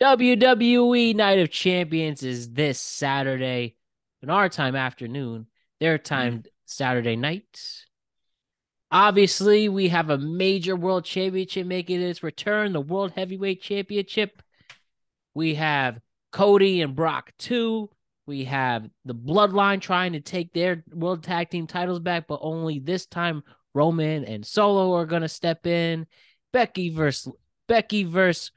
WWE Night of Champions is this Saturday, in our time afternoon, their Mhm. time Saturday night. Obviously, we have a major world championship making its return, the World Heavyweight Championship. We have Cody and Brock 2. We have the Bloodline trying to take their World Tag Team titles back, but only this time Roman and Solo are going to step in. Becky versus Becky versus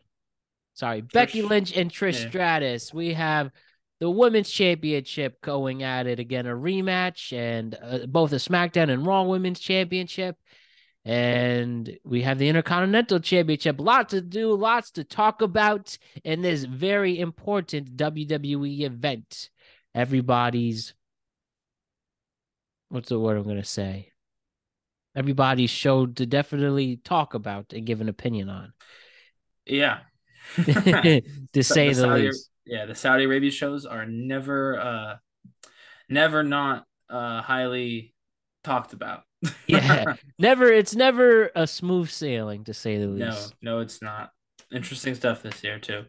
Becky Trish. Lynch and Trish Yeah. Stratus. We have the Women's Championship going at it again, a rematch, and both the SmackDown and Raw Women's Championship. And we have the Intercontinental Championship. Lots to do, lots to talk about in this very important WWE event. Everybody's, what's the word I'm going to say? Everybody's show to definitely talk about and give an opinion on, Yeah. to So say the the Saudi least. yeah, the Saudi Arabia shows are never not highly talked about. Yeah, it's never a smooth sailing to say the No, least. no, it's not. Interesting stuff this year too.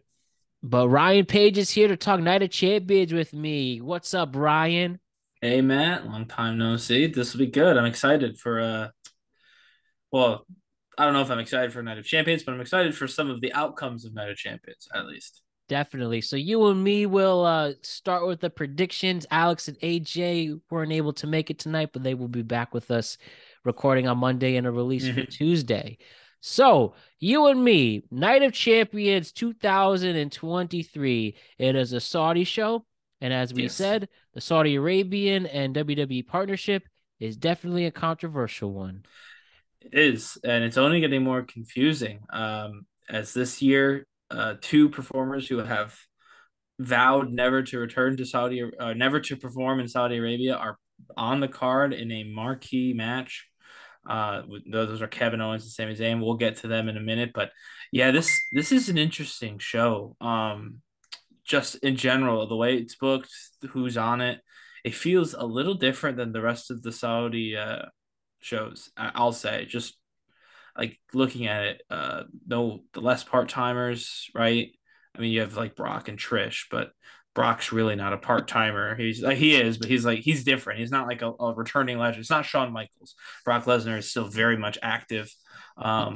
But Ryan Page is here to talk Night of Champions with me. What's up, Ryan? Hey Matt, long time no see. This will be good. I'm excited for well, I don't know if I'm excited for Night of Champions, but I'm excited for some of the outcomes of Night of Champions, at least. Definitely. So you and me will start with the predictions. Alex and AJ weren't able to make it tonight, but they will be back with us recording on Monday and a release for Mhm. Tuesday. So you and me, Night of Champions 2023. It is a Saudi show. And as we Yes. said, the Saudi Arabian and WWE partnership is definitely a controversial one. It is, and it's only getting more confusing as this year, two performers who have vowed never to return to never to perform in Saudi Arabia are on the card in a marquee match. Those are Kevin Owens and Sami Zayn. We'll get to them in a minute, but yeah, this is an interesting show. Just in general, the way it's booked, who's on it, it feels a little different than the rest of the Saudi shows. I'll say, just like looking at it, no, the less part timers, right? I mean, you have like Brock and Trish, but Brock's really not a part timer. He's like he is, but he's different. He's not like a returning legend. It's not Shawn Michaels. Brock Lesnar is still very much active.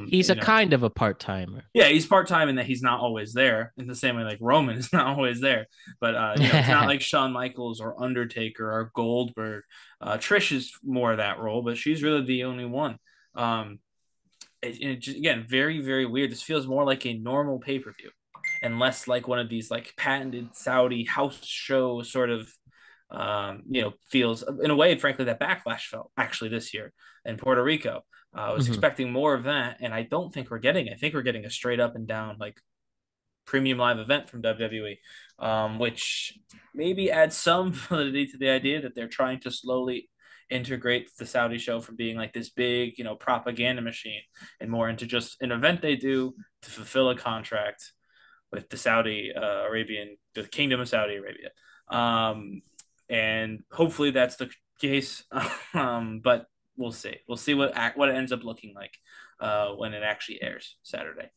He's a kind of a part timer. Yeah, he's part time in that he's not always there. In the same way, like Roman is not always there. But it's not like Shawn Michaels or Undertaker or Goldberg. Trish is more of that role, but she's really the only one. Um, again, very very weird. This feels more like a normal pay per view, and less like one of these like patented Saudi house show sort of. Feels in a way, frankly, that Backlash felt actually this year in Puerto Rico. I was Mhm. expecting more of that, and I don't think we're getting it. I think we're getting a straight up and down like premium live event from WWE, which maybe adds some validity to the idea that they're trying to slowly integrate the Saudi show from being like this big, propaganda machine and more into just an event they do to fulfill a contract with the the Kingdom of Saudi Arabia. And hopefully that's the case. But we'll see. We'll see what it ends up looking like when it actually airs Saturday.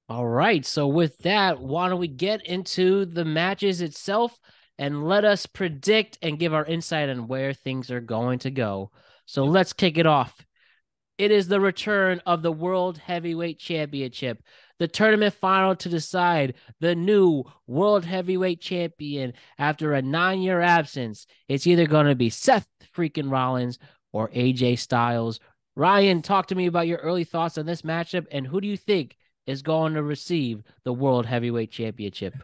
All right. So with that, why don't we get into the matches itself and let us predict and give our insight on where things are going to go. So Yep. let's kick it off. It is the return of the World Heavyweight Championship, the tournament final to decide the new World Heavyweight Champion after a 9-year absence. It's either going to be Seth freaking Rollins or AJ Styles. Ryan, talk to me about your early thoughts on this matchup and who do you think is going to receive the World Heavyweight Championship?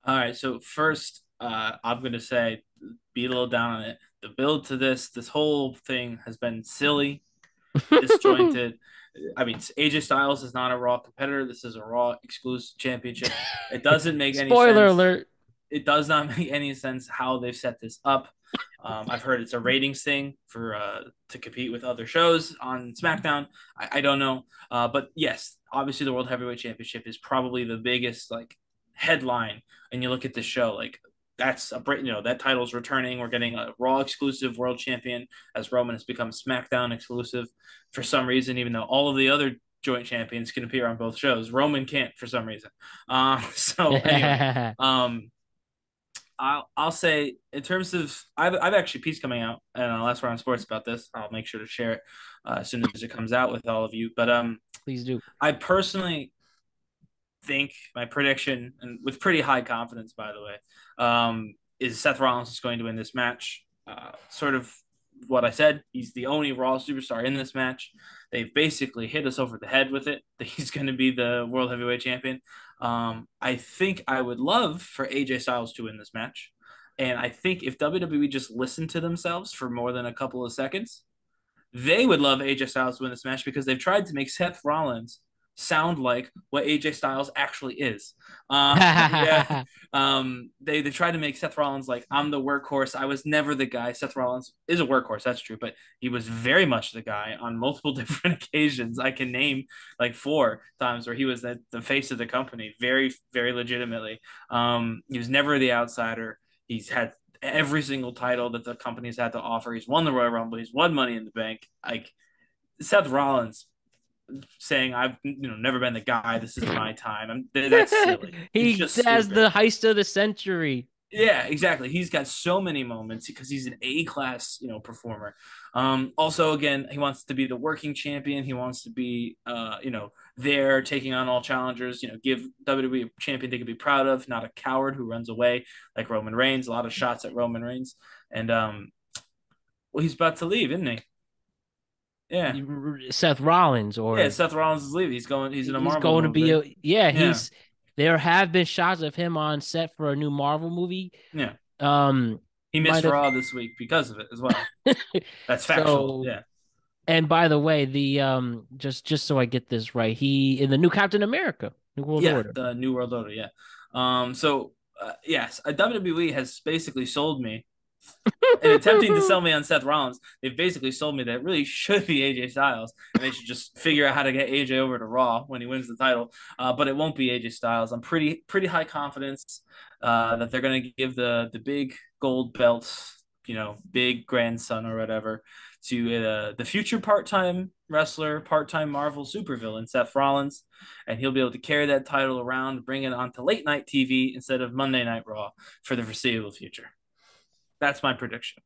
All right. So first, I'm gonna say, beat a little down on it. The build to this whole thing has been silly, disjointed. I mean, AJ Styles is not a Raw competitor. This is a Raw exclusive championship. It doesn't make any Spoiler sense. alert. It does not make any sense how they've set this up. I've heard it's a ratings thing for to compete with other shows on SmackDown. I don't know, but yes, obviously the World Heavyweight Championship is probably the biggest like headline. And you look at this show, like that's that title's returning. We're getting a Raw exclusive World Champion as Roman has become SmackDown exclusive for some reason, even though all of the other joint champions can appear on both shows. Roman can't for some reason. So anyway, um, I'll say in terms of I've actually a piece coming out and Last Word on Sports about this. I'll make sure to share it as soon as it comes out with all of you. But Please do. I personally think my prediction, and with pretty high confidence, by the way, is Seth Rollins is going to win this match. Sort of what I said. He's the only Raw superstar in this match. They've basically hit us over the head with it that he's going to be the World Heavyweight Champion. I think I would love for AJ Styles to win this match. And I think if WWE just listened to themselves for more than a couple of seconds, they would love AJ Styles to win this match because they've tried to make Seth Rollins sound like what AJ Styles actually is. Yeah. They tried to make Seth Rollins like, I'm the workhorse. I was never the guy. Seth Rollins is a workhorse, that's true, but he was very much the guy on multiple different occasions. I can name like 4 times where he was the face of the company, very, very legitimately. He was never the outsider. He's had every single title that the company's had to offer. He's won the Royal Rumble. He's won Money in the Bank. Like Seth Rollins saying, "I've never been the guy. This is my time." That's silly. He just has stupid. the heist of the century. Yeah, exactly. He's got so many moments because he's an A-class, performer. Also, again, he wants to be the working champion. He wants to be, there taking on all challengers. Give WWE a champion they can be proud of, not a coward who runs away like Roman Reigns. A lot of shots at Roman Reigns, and well, he's about to leave, isn't he? Yeah, Seth Rollins, yeah. or Seth Rollins is leaving. He's going. He's in a he's Marvel going to be movie. Yeah, he's there have been shots of him on set for a new Marvel movie. yeah. Um He missed might have Raw this week because of it as well. That's factual. so, Yeah. and by the way, the just so I get this right, he in the new Captain America, New World Yeah, Order. the New World Order. Yeah. So yes, WWE has basically sold me in attempting to sell me on Seth Rollins. They've basically sold me that it really should be AJ Styles, and they should just figure out how to get AJ over to Raw when he wins the title. But it won't be AJ Styles. I'm pretty high confidence that they're going to give the big gold belts, big grandson or whatever, to the future part-time wrestler, part-time Marvel supervillain, Seth Rollins, and he'll be able to carry that title around, bring it onto late night TV instead of Monday Night Raw for the foreseeable future. That's my prediction.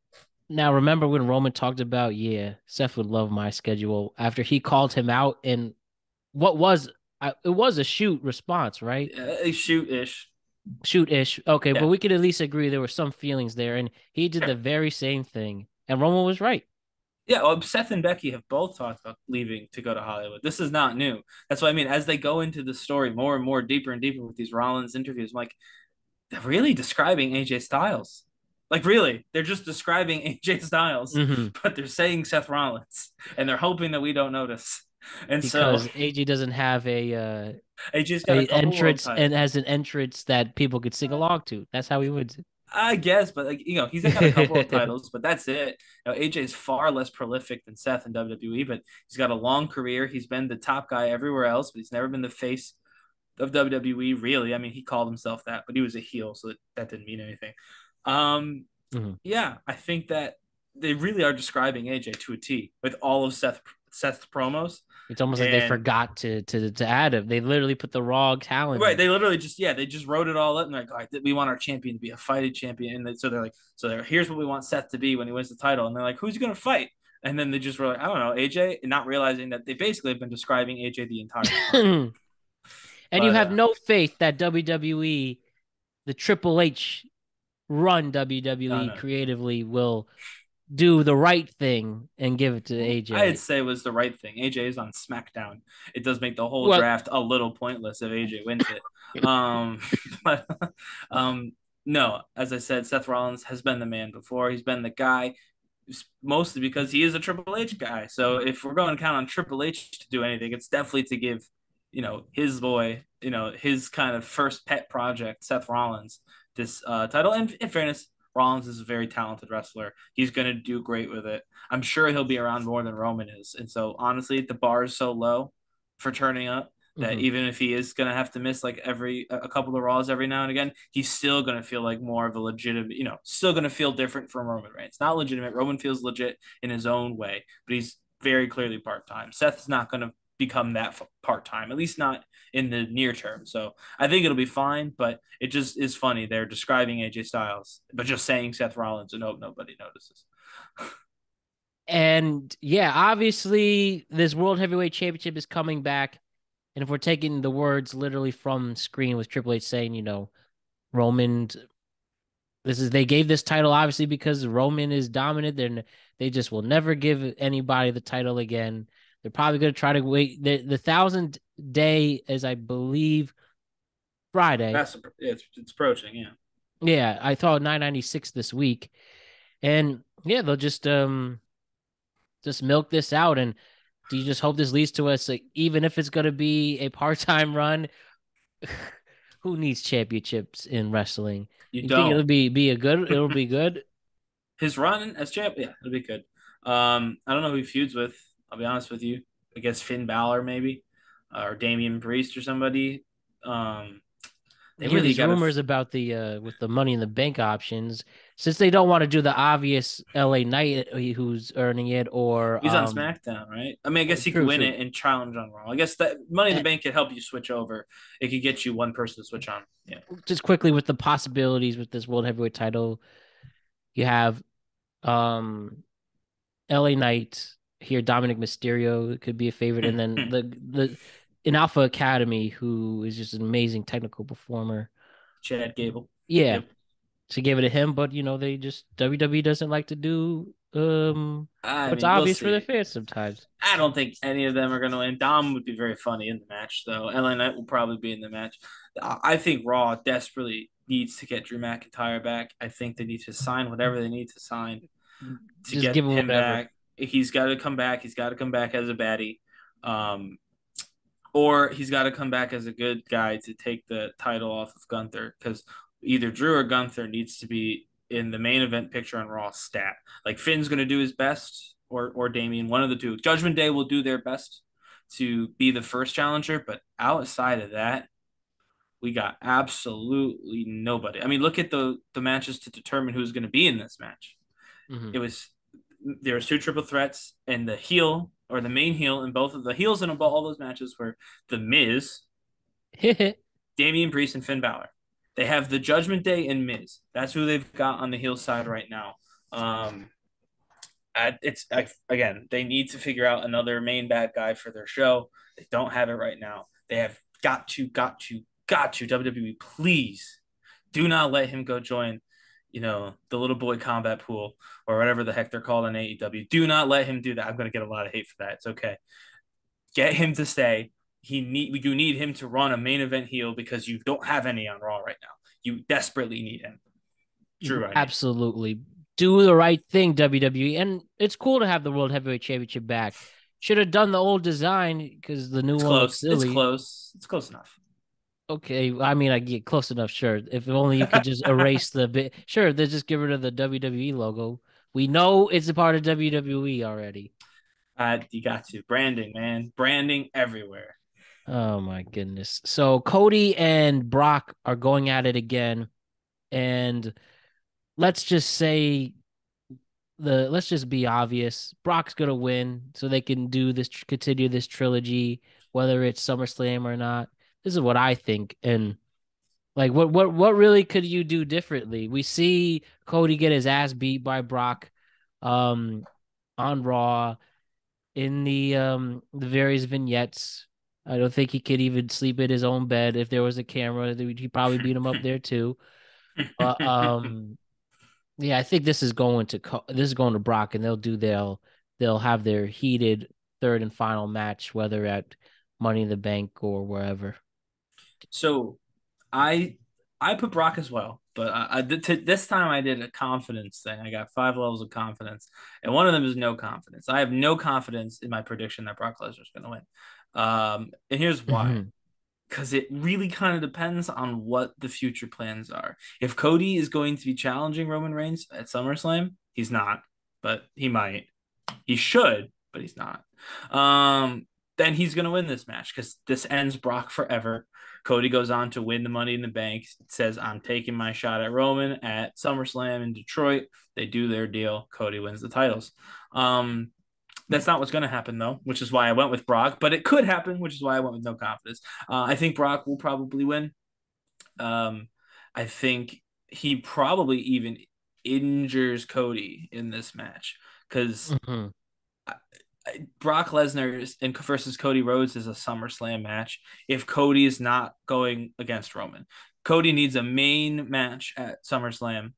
Now, remember when Roman talked about, yeah, Seth would love my schedule after he called him out, and what was it was a shoot response, right? Shoot-ish. Shoot-ish. Okay, but Yeah. we could at least agree there were some feelings there, and he did Sure. the very same thing, and Roman was right. Yeah, well, Seth and Becky have both talked about leaving to go to Hollywood. This is not new. That's what I mean. As they go into the story more and more deeper and deeper with these Rollins interviews, I'm like, they're really describing AJ Styles. Like, really, they're just describing AJ Styles, Mm-hmm. but they're saying Seth Rollins, and they're hoping that we don't notice. And so Because AJ doesn't have AJ's got a a couple world entrance and titles. has an entrance that people could sing along to. That's how he wins I guess, but he's got a couple of it. titles, but that's it. AJ is far less prolific than Seth in WWE, but he's got a long career. He's been the top guy everywhere else, but he's never been the face of WWE. Really, I mean, he called himself that, but he was a heel, so that didn't mean anything. Mhm. Yeah, I think that they really are describing AJ to a T with all of Seth's promos. It's almost like they And forgot to add him. They literally put the raw talent right, in. they literally they just wrote it all up and they're like, all right, we want our champion to be a fighting champion, and so they're like, here's what we want Seth to be when he wins the title, and they're like, who's he gonna fight? And then they just were like, I don't know, AJ, and not realizing that they basically have been describing AJ the entire time. And you But have no faith that WWE, the Triple H run WWE no. creatively, will do the right thing and give it to I'd AJ. say was the right thing. AJ is on SmackDown. It does make the whole Well, draft a little pointless if AJ wins it. But no, as I said, Seth Rollins has been the man before. He's been the guy, mostly because he is a Triple H guy. So if we're going to count on Triple H to do anything, it's definitely to give, his boy, his kind of first pet project, Seth Rollins, this title. And in fairness, Rollins is a very talented wrestler. He's going to do great with it. I'm sure he'll be around more than Roman is. And so, honestly, the bar is so low for turning up that mhm. even if he is going to have to miss like a couple of Raws every now and again, he's still going to feel like more of a legitimate, still going to feel different from Roman Reigns. Not legitimate. Roman feels legit in his own way, but he's very clearly part time. Seth's not going to become that part-time, at least not in the near term. So I think it'll be fine, but it just is funny. They're describing AJ Styles, but just saying Seth Rollins and hope nobody notices. And yeah, obviously this World Heavyweight Championship is coming back. And if we're taking the words literally from screen with Triple H saying, Roman, they gave this title obviously because Roman is dominant. They just will never give anybody the title again. They're probably going to try to wait. The 1,000-day is, I believe, Friday. It's approaching, yeah. Yeah, I thought 996 this week, and yeah, they'll just milk this out. And do you just hope this leads to us, like, even if it's going to be a part-time run? Who needs championships in wrestling? You You think don't. it'll be good? His run as champ, yeah, it'll be good. I don't know who he feuds with. I'll be honest with you. I guess Finn Balor maybe, or Damian Priest or somebody. They I hear really these got to. rumors about the with the Money in the Bank options, since they don't want to do the obvious LA Knight who's earning it, or He's on SmackDown, right? I mean, I guess he could true, win true. it and challenge on Raw. I guess that Money in the And Bank could help you switch over. It could get you one person to switch on. Yeah. just quickly with the possibilities with this World Heavyweight title, you have um LA Knight here, Dominic Mysterio could be a favorite, and then the in Alpha Academy, who is just an amazing technical performer. Chad Gable. Yeah, Yep. to give it to him, but they just WWE doesn't like to do I what's mean, we'll obvious for their see. fans sometimes. I don't think any of them are going to win. Dom would be very funny in the match, though. LA Knight will probably be in the match. I think Raw desperately needs to get Drew McIntyre back. I think they need to sign whatever they need to sign to Just give get him him whatever. back. He's got to come back. He's got to come back as a baddie. Um, or he's got to come back as a good guy to take the title off of Gunther, because either Drew or Gunther needs to be in the main event picture on Raw stat. Like Finn's going to do his best, or Damien, one of the two. Judgment Day will do their best to be the first challenger, but outside of that, we got absolutely nobody. I mean, look at the matches to determine who's going to be in this match. Mm-hmm. It was there was two triple threats, and the heel or the main heel in both of the heels in all those matches were the Miz, Damian Priest, and Finn Balor. They have the Judgment Day and Miz. That's who they've got on the heel side right now. Again, they need to figure out another main bad guy for their show. They don't have it right now. They have got to WWE, please do not let him go join, the little boy combat pool or whatever the heck they're called on AEW. Do not let him do that. I'm gonna get a lot of hate for that. It's okay. Get him to stay. You need him to run a main event heel because you don't have any on Raw right now. You desperately need him. Drew, I mean. Absolutely. Do the right thing, WWE. And it's cool to have the World Heavyweight Championship back. Should have done the old design because the new It's one looks close. It's silly. close. It's close enough. Okay, I mean, I get close enough, sure. If only you could just erase the bit. Sure, they just get rid of the WWE logo. We know it's a part of WWE already. You got to. Branding, man. Branding everywhere. Oh my goodness. So Cody and Brock are going at it again. And let's just say let's just be obvious. Brock's gonna win, so they can do this, continue this trilogy, whether it's SummerSlam or not. This is what I think. And like, what really could you do differently? We see Cody get his ass beat by Brock, um, on Raw in the various vignettes. I don't think he could even sleep in his own bed if there was a camera. He'd probably beat him up there too. But yeah, I think this is going to Brock, and they'll have their heated third and final match, whether at Money in the Bank or wherever. So I put Brock as well, but this time I did a confidence thing. I got 5 levels of confidence, and one of them is no confidence. I have no confidence in my prediction that Brock Lesnar is going to win. And here's why. Mhm. Because it really kind of depends on what the future plans are. If Cody is going to be challenging Roman Reigns at SummerSlam, he's not, but he might. He should, but he's not. Then he's going to win this match because this ends Brock forever. Cody goes on to win the Money in the Bank. Says, I'm taking my shot at Roman at SummerSlam in Detroit. They do their deal. Cody wins the titles. That's not what's going to happen, though, which is why I went with Brock. But it could happen, which is why I went with no confidence. I think Brock will probably win. Um, I think he probably even injures Cody in this match because Mhm. Brock Lesnar versus Cody Rhodes is a SummerSlam match. If Cody is not going against Roman, Cody needs a main match at SummerSlam,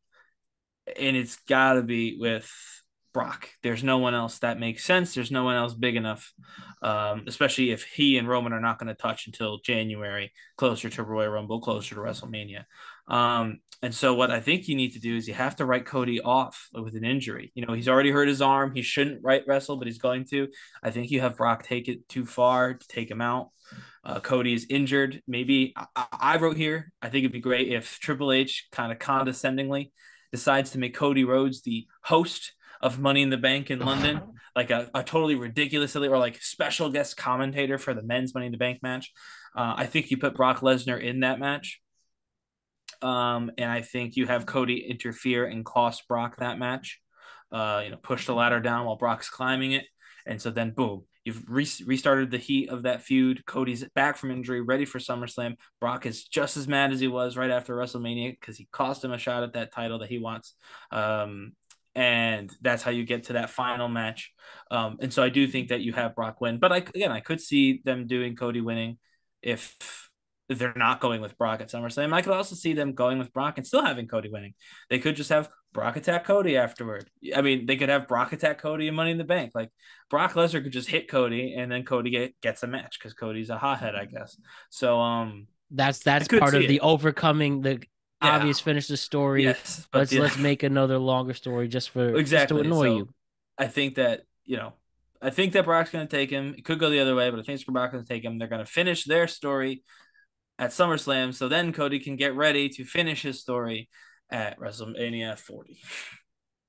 and it's got to be with Brock. There's no one else that makes sense. There's no one else big enough, especially if he and Roman are not going to touch until January, closer to Royal Rumble, closer to WrestleMania. And so what I think you need to do is you have to write Cody off with an injury. You know, he's already hurt his arm. He shouldn't wrestle, but he's going to. I think you have Brock take it too far to take him out. Cody is injured. Maybe I wrote here, I think it'd be great if Triple H kind of condescendingly decides to make Cody Rhodes the host of Money in the Bank in London, like a totally ridiculous, or like special guest commentator for the men's Money in the Bank match. I think you put Brock Lesnar in that match. And I think you have Cody interfere and cost Brock that match. Push the ladder down while Brock's climbing it. And so then, boom, you've restarted the heat of that feud. Cody's back from injury, ready for SummerSlam. Brock is just as mad as he was right after WrestleMania because he cost him a shot at that title that he wants. And that's how you get to that final match. And so I do think that you have Brock win. But I could see them doing Cody winning if they're not going with Brock at SummerSlam. I could also see them going with Brock and still having Cody winning. They could just have Brock attack Cody afterward. I mean, they could have Brock attack Cody and Money in the Bank. Like Brock Lesnar could just hit Cody and then Cody gets a match because Cody's a hothead, I guess. So I That's could part see of it. the overcoming the Yeah. obvious finish the story. Yes, but Let's make another longer story just to exactly. annoy So you. I think that I think that Brock's going to take him. It could go the other way, but I think Brock's going to take him. They're going to finish their story at SummerSlam, so then Cody can get ready to finish his story at WrestleMania 40.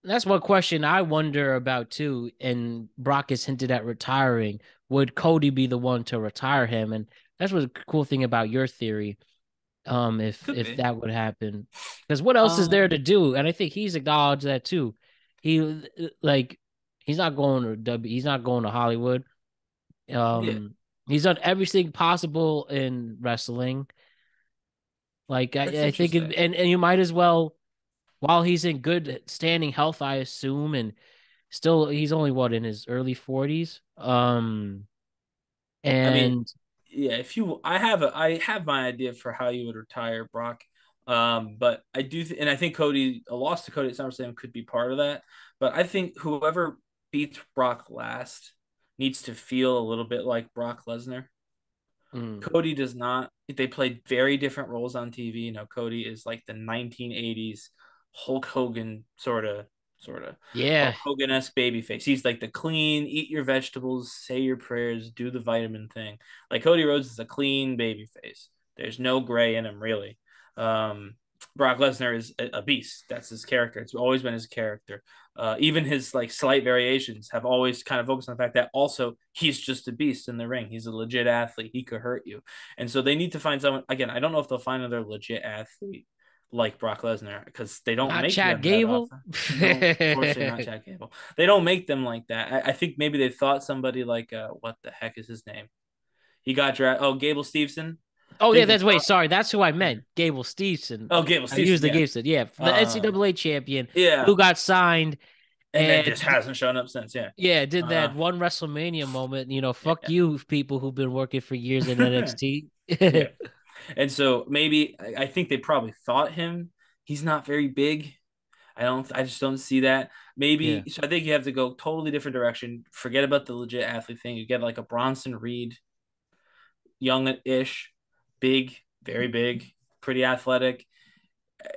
That's one question I wonder about too. And Brock has hinted at retiring. Would Cody be the one to retire him? And that's what the cool thing about your theory. Could If be. that would happen, because what else is there Um, to do? And I think he's acknowledged that too. He like he's not going to he's not going to Hollywood. yeah. He's done everything possible in wrestling. Like That's I think interesting. and you might as well while he's in good standing health, I assume, and still he's only what in his early 40s. I mean, And yeah. If you, I have my idea for how you would retire Brock. But I do, and I think Cody, a loss to Cody at SummerSlam could be part of that. But I think whoever beats Brock last needs to feel a little bit like Brock Lesnar. mm, Cody does not. They played very different roles on TV. You know, Cody is like the 1980s Hulk Hogan sort of yeah, Hulk Hogan esque babyface. He's like the clean, eat your vegetables, say your prayers, do the vitamin thing. Like Cody Rhodes is a clean babyface. There's no gray in him really. Um, Brock Lesnar is a beast. That's his character. It's always been his character. Even his like slight variations have always kind of focused on the fact that also he's just a beast in the ring. He's a legit athlete. He could hurt you, and so they need to find someone. Again, I don't know if they'll find another legit athlete like Brock Lesnar because they don't not make Chad them that Gable. often. No, unfortunately, not Chad Gable. They don't make them like that. I think maybe they thought somebody like what the heck is his name? He got drafted. Oh, Gable Steveson. Oh I yeah, think they that's wait, thought. sorry, that's who I meant. Gable Steveson. Oh, Gable I Steveson. used the Yeah. Gable, yeah, the Um. NCAA champion Yeah. who got signed And then and just hasn't shown up since. Yeah. yeah, did Uh. that one WrestleMania moment. Fuck Yeah. you, people who've been working for years in NXT. Yeah. And so maybe I think they probably thought him. He's not very big. I just don't see that. Yeah, Maybe so I think you have to go totally different direction. Forget about the legit athlete thing. You get like a Bronson Reed, young-ish, big, very big, pretty athletic.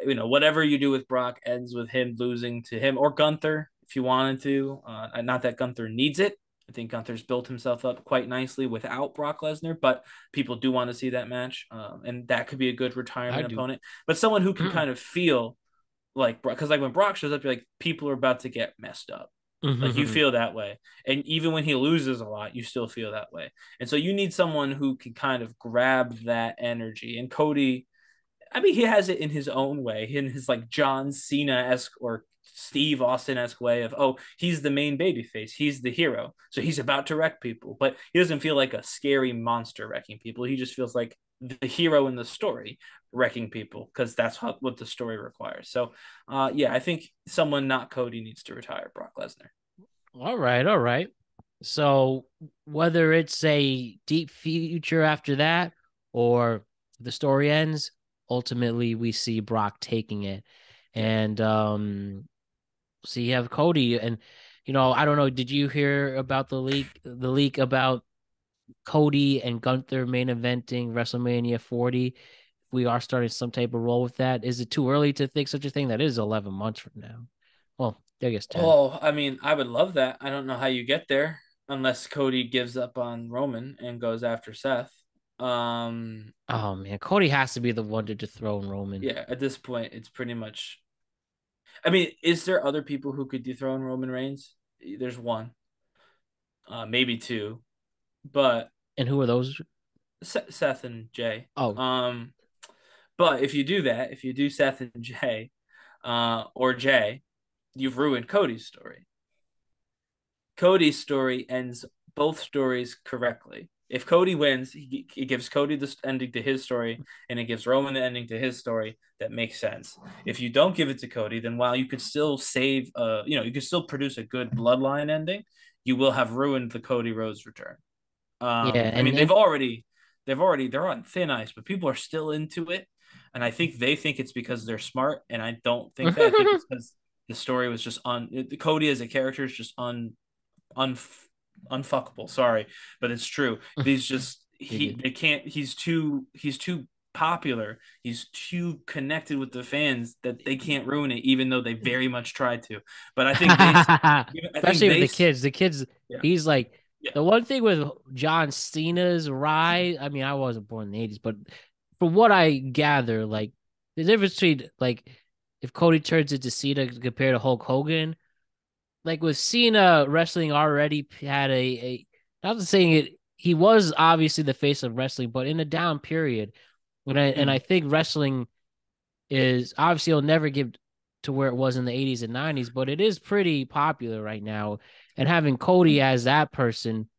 Whatever you do with Brock ends with him losing to him or Gunther if you wanted to. Not that Gunther needs it. I think Gunther's built himself up quite nicely without Brock Lesnar, but people do want to see that match, and that could be a good I retirement do. opponent. But someone who can kind of feel like because like when Brock shows up, you're like people are about to get messed up. Like you feel that way, and even when he loses a lot, you still feel that way. And so you need someone who can kind of grab that energy. And Cody I mean, he has it in his own way, in his like John Cena-esque or Steve Austin-esque way of, oh, he's the main babyface, he's the hero, so he's about to wreck people, but he doesn't feel like a scary monster wrecking people. He just feels like the hero in the story wrecking people because that's what the story requires. So, yeah, I think someone not Cody needs to retire Brock Lesnar. All right, all right. So whether it's a deep future after that or the story ends, ultimately we see Brock taking it. Yeah. And so you have Cody and I don't know, did you hear about the leak about Cody and Gunther main eventing WrestleMania 40? We are starting some type of role with that. Is it too early to think such a thing? That is 11 months from now. Well, I guess 10. Oh, I mean, I would love that. I don't know how you get there unless Cody gives up on Roman and goes after Seth. Um, Oh man, Cody has to be the one to dethrone Roman. yeah, at this point, it's pretty much. I mean, is there other people who could dethrone Roman Reigns? There's one, maybe two, but And who are those? Seth and Jay. Oh, But if you do that, if you do Seth and Jay, or Jay, you've ruined Cody's story. Cody's story ends both stories correctly. If Cody wins, he gives Cody the ending to his story, and it gives Roman the ending to his story. That makes sense. If you don't give it to Cody, then while you could still save, you could still produce a good bloodline ending, you will have ruined the Cody Rhodes return. yeah, I mean, and they're on thin ice, but people are still into it, and I think they think it's because they're smart, and I don't think that. I think it's because the story was just Cody as a character is just un unfuckable. Sorry, but it's true. He's just you're good. they can't. He's too popular. He's too connected with the fans that they can't ruin it, even though they very much tried to. But I think they. I think Especially with they. the kids. The kids, Yeah. he's like Yeah. the one thing with John Cena's rise. I mean, I wasn't born in the 80s, but from what I gather, like the difference between like if Cody turns into Cena compared to Hulk Hogan, like with Cena wrestling already had a not to saying it, he was obviously the face of wrestling, but in a down period. And I Mm. think wrestling is obviously it'll never get to where it was in the 80s and 90s, but it is pretty popular right now. And having Cody as that person,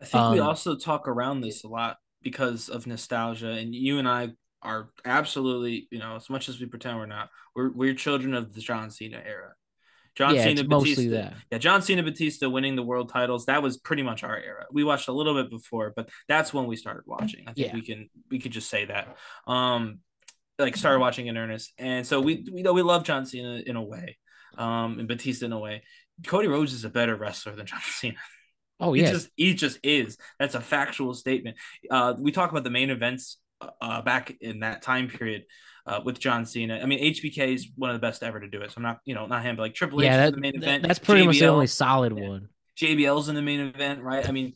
I think we um, also talk around this a lot because of nostalgia, and you and I are absolutely, as much as we pretend we're not, we're children of the John Cena era. John yeah, Cena it's mostly Batista. that. Yeah, John Cena Batista winning the world titles. That was pretty much our era. We watched a little bit before, but that's when we started watching. I think Yeah. we could just say that. Like started watching in earnest. And so we know we love John Cena in a way. And Batista in a way. Cody Rhodes is a better wrestler than John Cena. Oh He yeah. just he just is. That's a factual statement. We talk about the main events back in that time period with John Cena. I mean, HBK is one of the best ever to do it. So I'm not, not him, but like Triple H Yeah, is in that, the main that event. that's pretty much the only JBL, solid yeah, one. JBL's in the main event, right? I mean,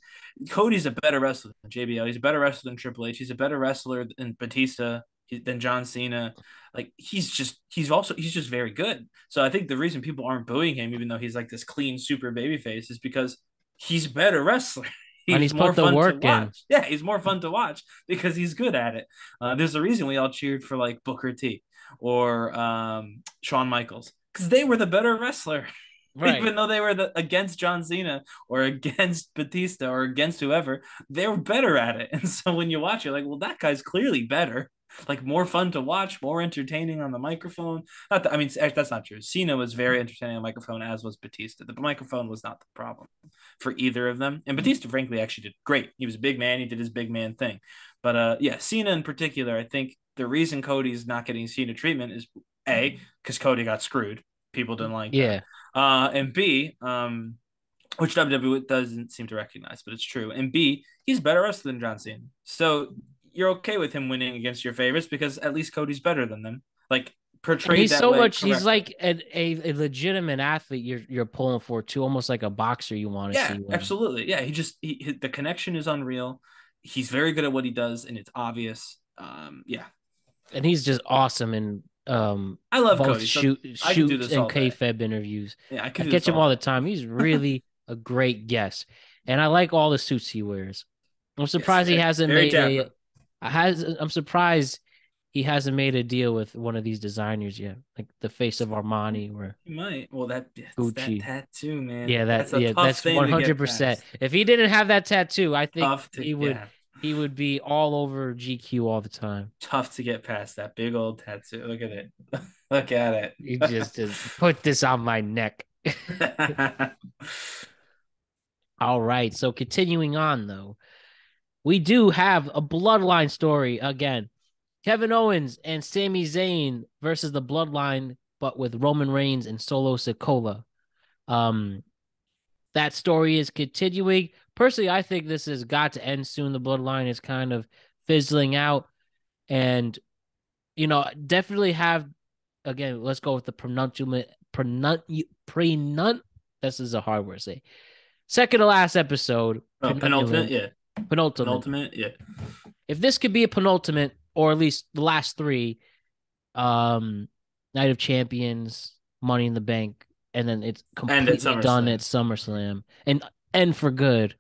Cody's a better wrestler than JBL. He's a better wrestler than Triple H. He's a better wrestler than Batista, than John Cena. Like he's just very good. So I think the reason people aren't booing him, even though he's like this clean super baby face, is because he's a better wrestler. And He's he's more put the fun to work in. watch. Yeah, he's more fun to watch because he's good at it. There's a reason we all cheered for like Booker T or Shawn Michaels because they were the better wrestler. Right. Even though they were against John Cena or against Batista or against whoever, they were better at it. And so when you watch, you're like, well, that guy's clearly better. Like more fun to watch, more entertaining on the microphone. Not that, I mean, that's not true. Cena was very entertaining on the microphone, as was Batista. The microphone was not the problem for either of them. And Batista, frankly, actually did great. He was a big man. He did his big man thing. But yeah, Cena in particular, I think the reason Cody's not getting Cena treatment is A, because Cody got screwed. People didn't like that. Yeah. And B, which WWE doesn't seem to recognize, but it's true. And B, he's better wrestler than John Cena. So you're okay with him winning against your favorites because at least Cody's better than them. Like And portrayed he's that so way much he's correctly. like a legitimate athlete you're pulling for too, almost like a boxer you want to Yeah, see win. absolutely. Yeah, the connection is unreal. He's very good at what he does, and it's obvious. Yeah, And he's just awesome in I love both Cody, so I could do shoots this and all day. kayfabe interviews. Yeah, I I could do this catch him all all the day. time. He's really a great guest, and I like all the suits he wears. I'm Yes, surprised he hasn't very made dapper. I'm surprised he hasn't made a deal with one of these designers yet, like the face of Armani or He might. Well, that's that Gucci. tattoo, man. Yeah, That's a tough that's thing to get 100%. past. If he didn't have that tattoo, I think Tough to yeah. he would be all over GQ all the time. Tough to get past that big old tattoo. Look at it. Look at You it. just put this on my neck. All right. So continuing on though, we do have a bloodline story again. Kevin Owens and Sami Zayn versus the Bloodline, but with Roman Reigns and Solo Sikoa. Um, that story is continuing. Personally, I think this has got to end soon. The Bloodline is kind of fizzling out, and definitely have again. Let's go with the prenut. This is a hard word to say. Second to last episode, Penultimate, yeah. penultimate. Penultimate, yeah. If this could be a penultimate, or at least the last three, Night of Champions, Money in the Bank, and then it's And at completely done SummerSlam. at SummerSlam, and for good.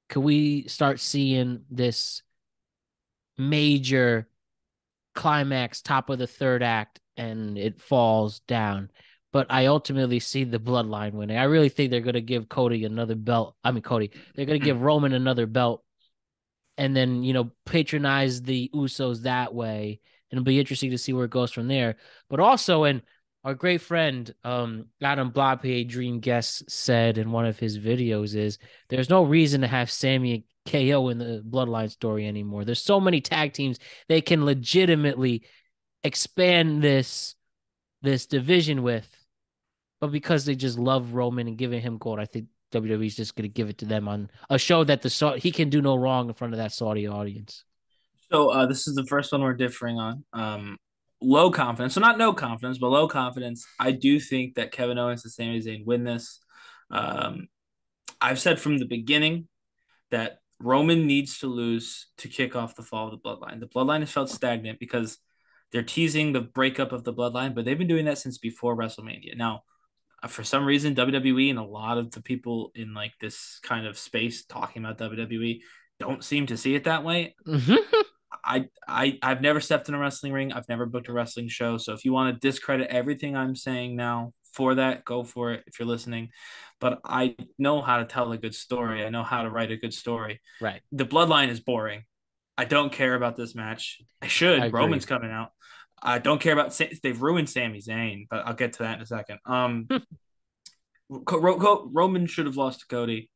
Could we start seeing this major climax, top of the third act, and it falls down? But I ultimately see the Bloodline winning. I really think they're going to give Cody another belt. I mean, Cody, they're going to give Roman another belt and then patronize the Usos that way. And it'll be interesting to see where it goes from there. But also, and our great friend Adam Blape, Dream Guest, said in one of his videos is there's no reason to have Sammy and KO in the Bloodline story anymore. There's so many tag teams they can legitimately expand this division with, but because they just love Roman and giving him gold, I think WWE's just going to give it to them on a show that he can do no wrong in front of that Saudi audience. So this is the first one we're differing on. Low confidence, so not no confidence, but low confidence. I do think that Kevin Owens and Sami Zayn win this. Um, I've said from the beginning that Roman needs to lose to kick off the fall of the Bloodline. The Bloodline has felt stagnant because they're teasing the breakup of the Bloodline, but they've been doing that since before WrestleMania. Now, for some reason, WWE and a lot of the people in like this kind of space talking about WWE don't seem to see it that way. Mm-hmm. I've never stepped in a wrestling ring. I've never booked a wrestling show. So if you want to discredit everything I'm saying now for that, go for it if you're listening. But I know how to tell a good story. I know how to write a good story. Right. The Bloodline is boring. I don't care about this match. I I should. agree. Roman's coming out. I don't care about. They've ruined Sami Zayn, but I'll get to that in a second. Roman should have lost to Cody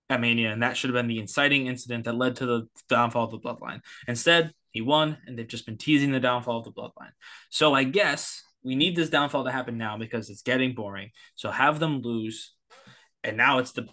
at Mania, and that should have been the inciting incident that led to the downfall of the Bloodline. Instead, he won, and they've just been teasing the downfall of the Bloodline. So I guess we need this downfall to happen now because it's getting boring. So have them lose, and now the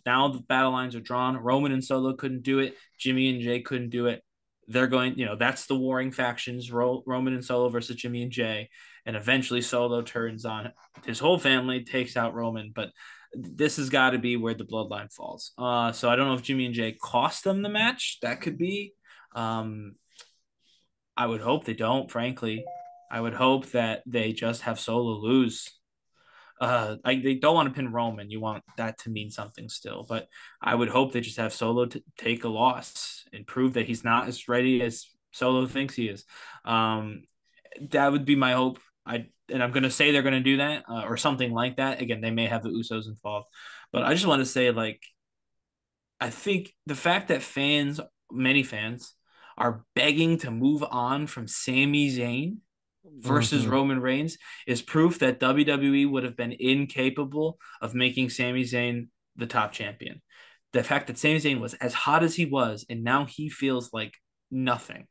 battle lines are drawn. Roman and Solo couldn't do it. Jimmy and Jay couldn't do it. They're going, that's the warring factions: Roman and Solo versus Jimmy and Jay, and eventually Solo turns on his whole family, takes out Roman, but this has got to be where the bloodline falls. So I don't know if Jimmy and Jay cost them the match. That could be. I would hope they don't, frankly. I would hope that they just have Solo lose. They don't want to pin Roman. You want that to mean something still, but I would hope they just have Solo to take a loss and prove that he's not as ready as Solo thinks he is. That would be my hope. I'm going to say they're going to do that or something like that. Again, they may have the Usos involved, but I just want to say, like, I think the fact that many fans, are begging to move on from Sami Zayn versus Mm-hmm. Roman Reigns is proof that WWE would have been incapable of making Sami Zayn the top champion. The fact that Sami Zayn was as hot as he was, and now he feels like nothing,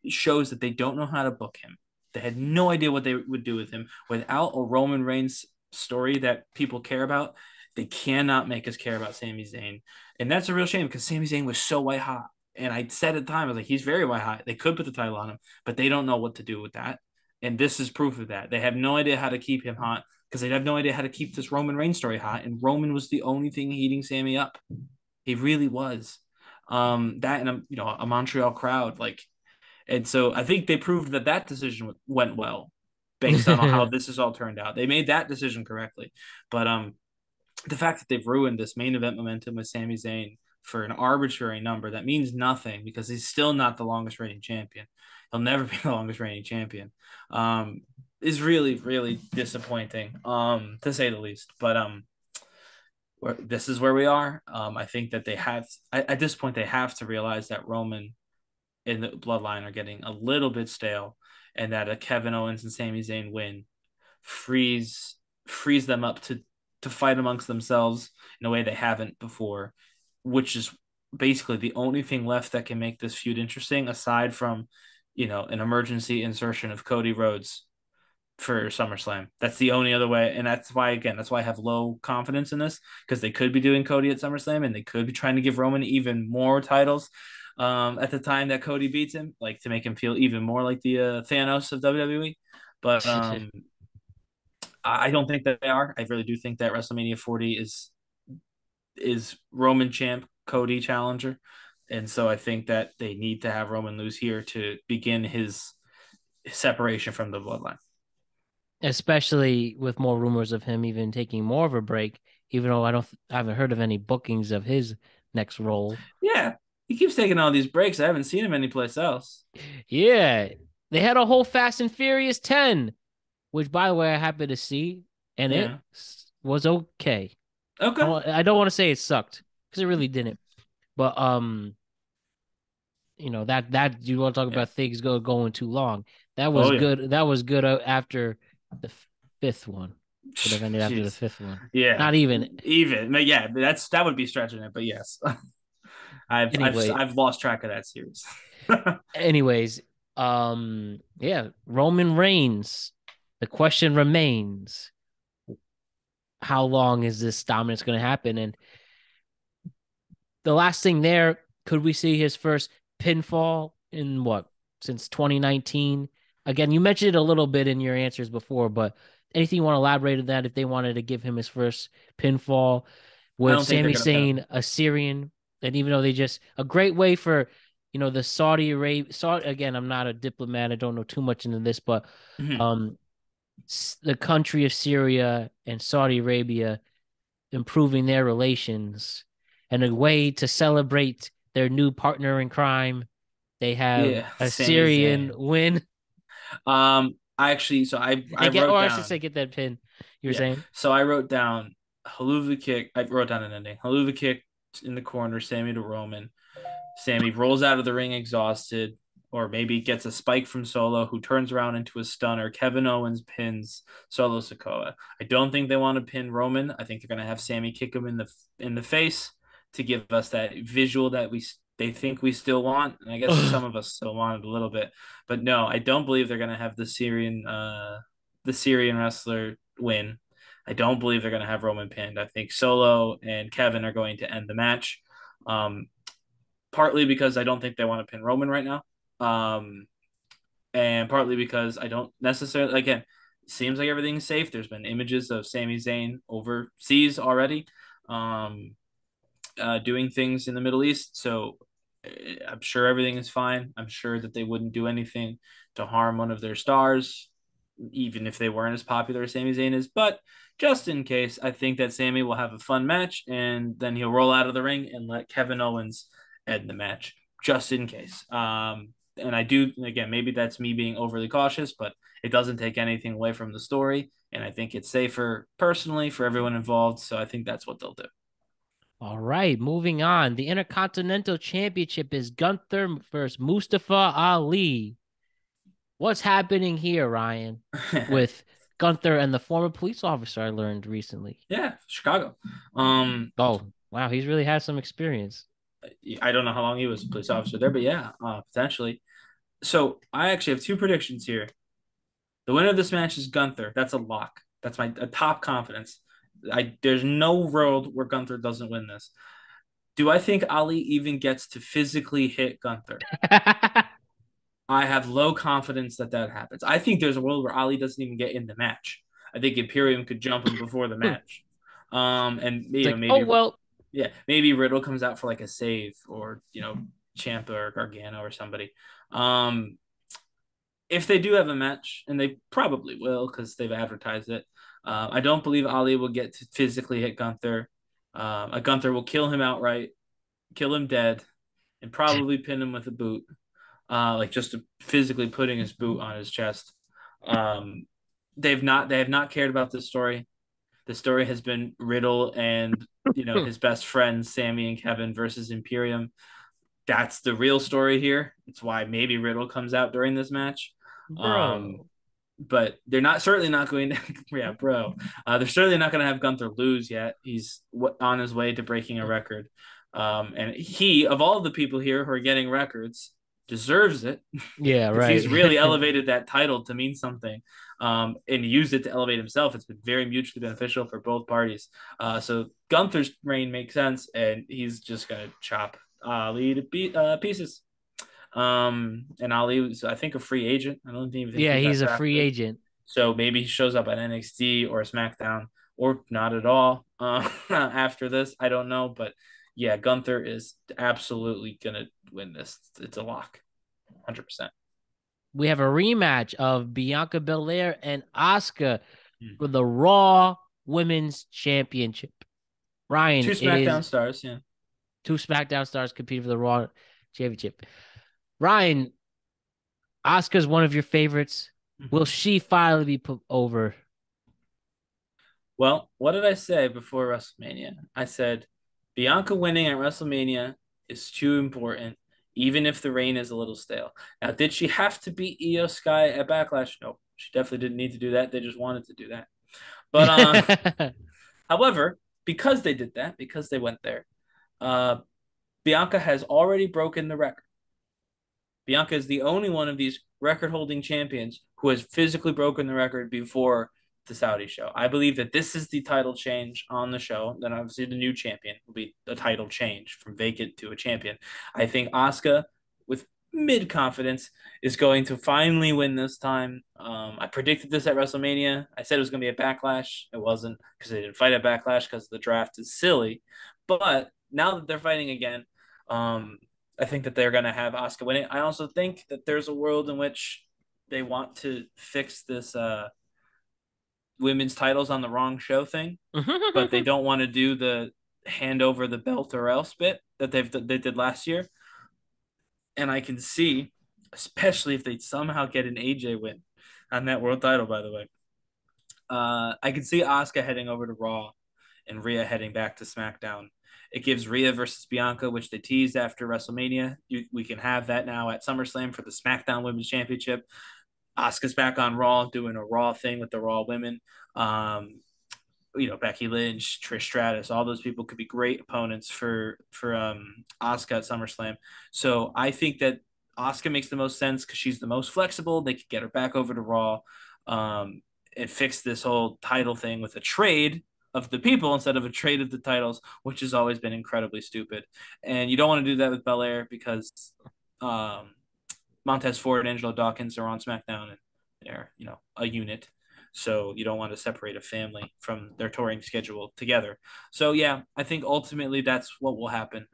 shows that they don't know how to book him. They had no idea what they would do with him. Without a Roman Reigns story that people care about, they cannot make us care about Sami Zayn. And that's a real shame because Sami Zayn was so white hot. And I said at the time, I was like, he's very white hot. They could put the title on him, but they don't know what to do with that. And this is proof of that. They have no idea how to keep him hot because they have no idea how to keep this Roman Reigns story hot. And Roman was the only thing heating Sami up. He really was. That and a Montreal crowd, like, and so I think they proved that decision went well based on how this has all turned out. They made that decision correctly. But the fact that they've ruined this main event momentum with Sami Zayn for an arbitrary number that means nothing because he's still not the longest reigning champion. He'll never be the longest reigning champion. Is really, really disappointing, to say the least. But this is where we are. I think that they have at this point they have to realize that Roman and the Bloodline are getting a little bit stale, and that a Kevin Owens and Sami Zayn win frees them up to fight amongst themselves in a way they haven't before, which is basically the only thing left that can make this feud interesting, aside from an emergency insertion of Cody Rhodes for SummerSlam. That's the only other way, and that's why I have low confidence in this, because they could be doing Cody at SummerSlam, and they could be trying to give Roman even more titles at the time that Cody beats him, like to make him feel even more like the Thanos of WWE. But I don't think that they are. I really do think that WrestleMania 40 is Roman champ, Cody challenger, and so I think that they need to have Roman lose here to begin his separation from the Bloodline. Especially with more rumors of him even taking more of a break, even though I haven't heard of any bookings of his next role. Yeah, he keeps taking all these breaks. I haven't seen him anyplace else. Yeah, they had a whole Fast and Furious 10, which, by the way, I happened to see, and it Yeah. was okay. Okay. I don't want to say it sucked because it really didn't, but that you want to talk Yeah. about things going too long. That was Oh yeah. good. That was good after the fifth one. Would have ended after the Jeez. fifth one. Yeah. Not even. Even. Yeah, that would be stretching it, but yes. Anyway, I've lost track of that series. anyways, yeah, Roman Reigns. The question remains: how long is this dominance going to happen? And the last thing there, could we see his first pinfall in what, since 2019? Again, you mentioned it a little bit in your answers before, but anything you want to elaborate on that? If they wanted to give him his first pinfall I with don't think they're Sami gonna pin Zayn, him. Assyrian, and even though they just a great way for the Saudi Arabia. Again, I'm not a diplomat. I don't know too much into this, but Mhm. um, the country of Syria and Saudi Arabia improving their relations, and a way to celebrate their new partner in crime. They have Yeah, a Sami Syrian Zayn. win I actually, so I and get, wrote or I should say, down. get that pin. You were Yeah, saying? so I wrote down Haluva kick. I wrote down an ending. Haluva kick in the corner. Sami to Roman. Sami rolls out of the ring exhausted, or maybe gets a spike from Solo, who turns around into a stunner. Kevin Owens pins Solo Sikoa. I don't think they want to pin Roman. I think they're going to have Sami kick him in the face to give us that visual that they think we still want. And I guess some of us still want it a little bit, but no, I don't believe they're going to have the Syrian wrestler win. I don't believe they're going to have Roman pinned. I think Solo and Kevin are going to end the match. Um, Partly because I don't think they want to pin Roman right now. And partly because I don't necessarily, again, seems like everything's safe. There's been images of Sami Zayn overseas already, um, doing things in the Middle East. So I'm sure everything is fine. I'm sure that they wouldn't do anything to harm one of their stars, even if they weren't as popular as Sami Zayn is. But just in case, I think that Sami will have a fun match, and then he'll roll out of the ring and let Kevin Owens end the match, just in case. And I do, again, maybe that's me being overly cautious, but it doesn't take anything away from the story. And I think it's safer personally for everyone involved. So I think that's what they'll do. All right, moving on. The Intercontinental Championship is Gunther versus Mustafa Ali. What's happening here, Ryan, with Gunther and the former police officer I learned recently? Yeah, Chicago. Um, Oh, wow, he's really had some experience. I don't know how long he was a police officer there, but yeah, potentially. So I actually have two predictions here. The winner of this match is Gunther. That's a lock. That's my a top confidence. There's no world where Gunther doesn't win this. Do I think Ali even gets to physically hit Gunther? I have low confidence that that happens. I think there's a world where Ali doesn't even get in the match. I think Imperium could jump him before the It's match. And like, oh maybe well. yeah, maybe Riddle comes out for like a save, or Ciampa or Gargano or somebody. Um, if they do have a match, and they probably will because they've advertised it, I don't believe Ali will get to physically hit Gunther. Gunther will kill him outright, kill him dead, and probably pin him with a boot, like just physically putting his boot on his chest. Um, they have not cared about this story. The story has been Riddle and his best friends Sammy and Kevin versus Imperium. That's the real story here. It's why maybe Riddle comes out during this match. Um, Bro. but they're not certainly not going to yeah, bro. They're certainly not going to have Gunther lose yet. He's on his way to breaking a record. And he, of all the people here who are getting records, deserves it Yeah, because he's right. really elevated that title to mean something, and used it to elevate himself. It's been very mutually beneficial for both parties. So Gunther's reign makes sense, and he's just going to chop Ali to pieces. And Ali was, I think, a free agent. I don't even think Yeah, he got he's a free drafted. agent. So maybe he shows up at NXT or SmackDown or not at all after this. I don't know. But yeah, Gunther is absolutely going to win this. It's a lock, 100%. We have a rematch of Bianca Belair and Asuka for the Raw Women's Championship. Ryan, Two it SmackDown is stars. Yeah. two SmackDown stars competing for the Raw Championship. Ryan, Asuka's one of your favorites. Will Mm-hmm. she finally be put over? Well, what did I say before WrestleMania? I said Bianca winning at WrestleMania is too important, even if the reign is a little stale. Now, did she have to beat Io Sky at Backlash? No, she definitely didn't need to do that. They just wanted to do that. But however, because they did that, because they went there, uh, Bianca has already broken the record. Bianca is the only one of these record holding champions who has physically broken the record before the Saudi show. I believe that this is the title change on the show. Then obviously the new champion will be the title change from vacant to a champion. I think Asuka, with mid confidence, is going to finally win this time. I predicted this at WrestleMania. I said it was going to be a Backlash. It wasn't because they didn't fight at Backlash because the draft is silly. But now that they're fighting again, I think that they're going to have Asuka win it. I also think that there's a world in which they want to fix this women's titles on the wrong show thing, but they don't want to do the hand over the belt or else bit that they did last year. And I can see, especially if they somehow get an AJ win on that world title, by the way, I can see Asuka heading over to Raw and Rhea heading back to SmackDown. It gives Rhea versus Bianca, which they teased after WrestleMania. We can have that now at SummerSlam for the SmackDown Women's Championship. Asuka's back on Raw doing a Raw thing with the Raw women. Um, Becky Lynch, Trish Stratus, all those people could be great opponents for Asuka at SummerSlam. So I think that Asuka makes the most sense because she's the most flexible. They could get her back over to Raw, um, and fix this whole title thing with a trade of the people instead of a trade of the titles, which has always been incredibly stupid. And you don't want to do that with Belair because um, Montez Ford and Angelo Dawkins are on SmackDown and they're a unit. So you don't want to separate a family from their touring schedule together. So yeah, I think ultimately that's what will happen.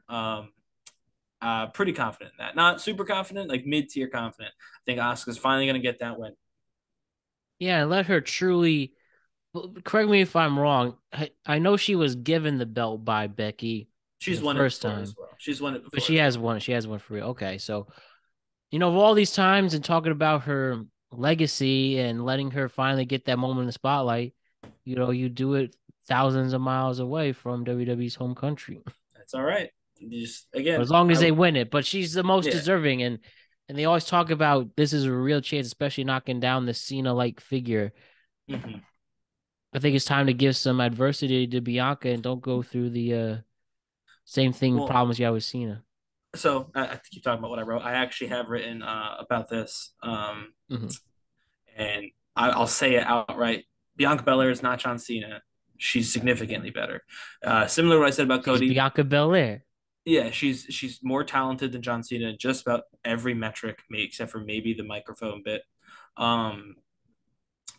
Pretty confident in that. Not super confident, like mid tier confident. I think Asuka's finally going to get that win. Yeah, let her truly. Correct me if I'm wrong. I know she was given the belt by Becky She's the won it first before as time, well. She's won it but before she as has well. one. She has one for real. Okay, so of all these times and talking about her legacy and letting her finally get that moment in the spotlight, you do it thousands of miles away from WWE's home country. That's all right. Just But as again, long as they win it, but she's the most yeah. deserving, and they always talk about this is a real chance, especially knocking down the Cena-like figure. Mm-hmm. I think it's time to give some adversity to Bianca and don't go through the same thing Well, problems you have with Cena. so I keep talking about what I wrote. I actually have written about this, Mm-hmm. and I'll say it outright. Bianca Belair is not John Cena. She's significantly better. Similar to what I said about She's Cody. Bianca Belair. Yeah, she's more talented than John Cena in just about every metric, except for maybe the microphone bit. Um,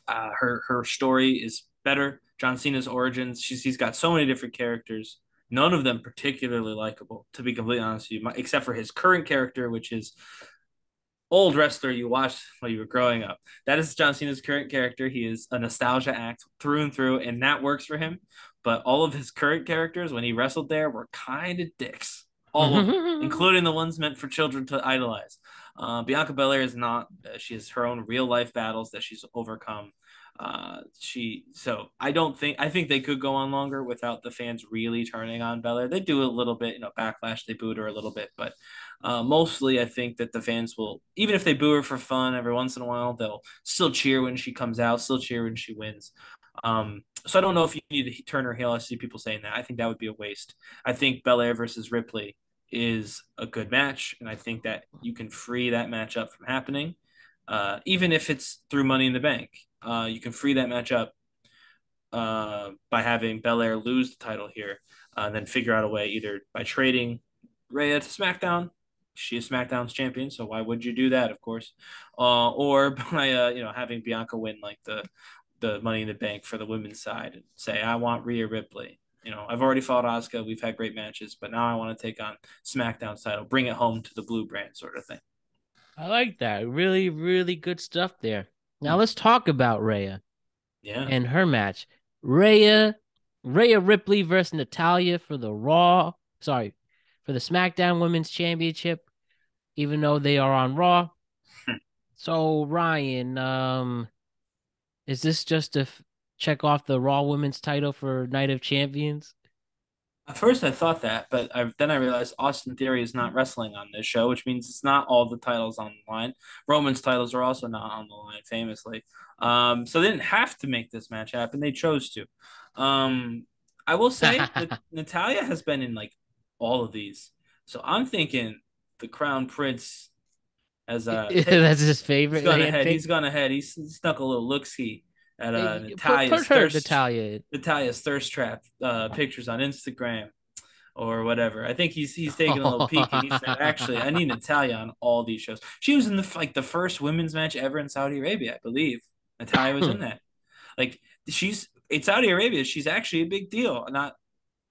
her story is better. John Cena's origins. He's got so many different characters. None of them particularly likable, to be completely honest with you, except for his current character, which is old wrestler you watched while you were growing up. That is John Cena's current character. He is a nostalgia act through and through, and that works for him. But all of his current characters, when he wrestled there, were kind of dicks. all of them, including the ones meant for children to idolize. Bianca Belair is not. She has her own real life battles that she's overcome. I think they could go on longer without the fans really turning on Belair. They do a little bit, backlash. They booed her a little bit, but mostly I think that the fans will, even if they boo her for fun every once in a while, they'll still cheer when she comes out, still cheer when she wins. So I don't know if you need to turn her heel. I see people saying that. I think that would be a waste. I think Belair versus Ripley is a good match, and I think that you can free that match up from happening, even if it's through Money in the Bank. You can free that match up by having Belair lose the title here, and then figure out a way either by trading Rhea to SmackDown. She is SmackDown's champion, so why would you do that? Of course, or by having Bianca win like the Money in the Bank for the women's side and say, I want Rhea Ripley. I've already fought Asuka. We've had great matches, but now I want to take on SmackDown's title, bring it home to the blue brand sort of thing. I like that. Really, really good stuff there. Now let's talk about Rhea. Yeah. And her match. Rhea Ripley versus Natalya for the SmackDown Women's Championship, even though they are on Raw. So Ryan, is this just to check off the Raw Women's title for Night of Champions? At first, I thought that, but then I realized Austin Theory is not wrestling on this show, which means it's not all the titles on the line. Roman's titles are also not on the line, famously. So they didn't have to make this match happen; they chose to. I will say that Natalya has been in like all of these, so I'm thinking the Crown Prince as a That's his favorite handpick. He's gone ahead. He's snuck a little look ski at Put her Natalya. Natalia's thirst trap pictures on Instagram or whatever. I think he's taking a little peek and he said, actually, I need Natalya on all these shows. She was in the first women's match ever in Saudi Arabia, I believe. Natalya was in that. Like she's in Saudi Arabia, she's actually a big deal. Not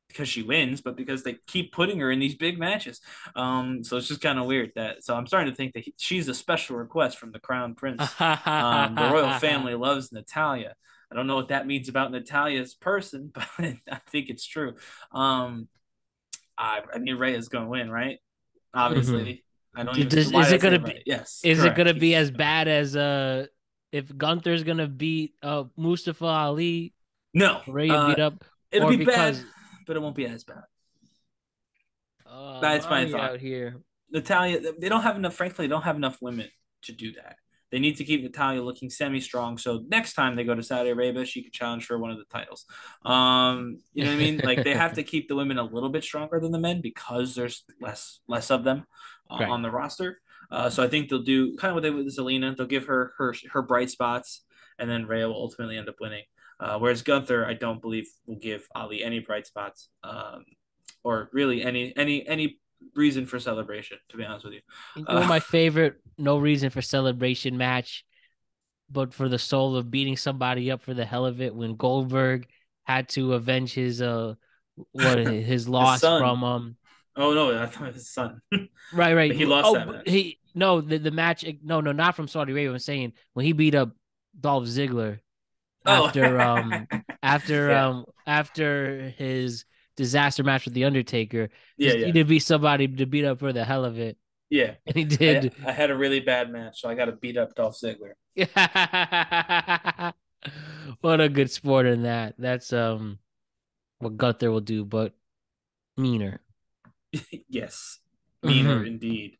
because she wins, but because they keep putting her in these big matches. So it's just kind of weird that. So I'm starting to think that she's a special request from the Crown Prince. The royal family loves Natalya. I don't know what that means about Natalya's person, but I think it's true. I mean, Rhea's going to win, right? Obviously. I don't even. Is it going to be? Right. Yes. Is it going to be as bad as if Gunther's going to beat Mustafa Ali? No. Rhea beat up. It'll be bad, but it won't be as bad. That's my thought. Out here. Natalya, they don't have enough. Frankly, they don't have enough women to do that. They need to keep Natalya looking semi-strong, so next time they go to Saudi Arabia, she could challenge for one of the titles. You know what I mean? Like they have to keep the women a little bit stronger than the men because there's less of them right. on the roster. So I think they'll do kind of what they did with Zelina. They'll give her bright spots, and then Rhea will ultimately end up winning. Whereas Gunther, I don't believe will give Ali any bright spots, or really any reason for celebration, to be honest with you. My favorite no reason for celebration match, but for the soul of beating somebody up for the hell of it, when Goldberg had to avenge his his loss from Oh no, I thought it was his son. Right. But he lost that match. The match. No, not from Saudi Arabia. I'm saying when he beat up Dolph Ziggler after his disaster match with the Undertaker. He needed to be somebody to beat up for the hell of it. Yeah, and he did. I had a really bad match, so I got to beat up Dolph Ziggler. What a good sport in that. That's what Gunther will do, but meaner. Yes, meaner indeed.